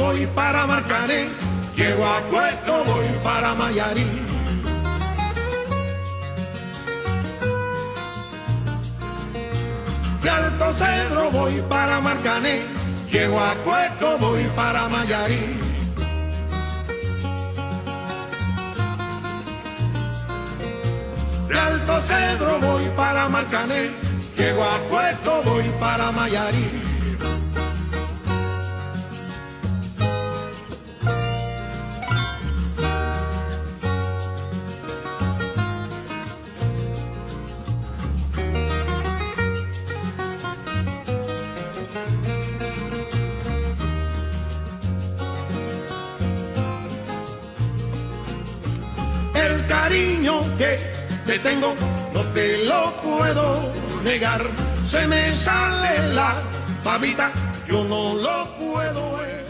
voy para Marcané, llego a Puerto, voy para Mayarí. De Alto Cedro voy para Marcané, llego a Puerto, voy para Mayarí. De Alto Cedro voy para Marcané, llego a Puerto, voy para Mayarí. El cariño que te tengo no te lo puedo negar, se me sale la babita, yo no lo puedo ver.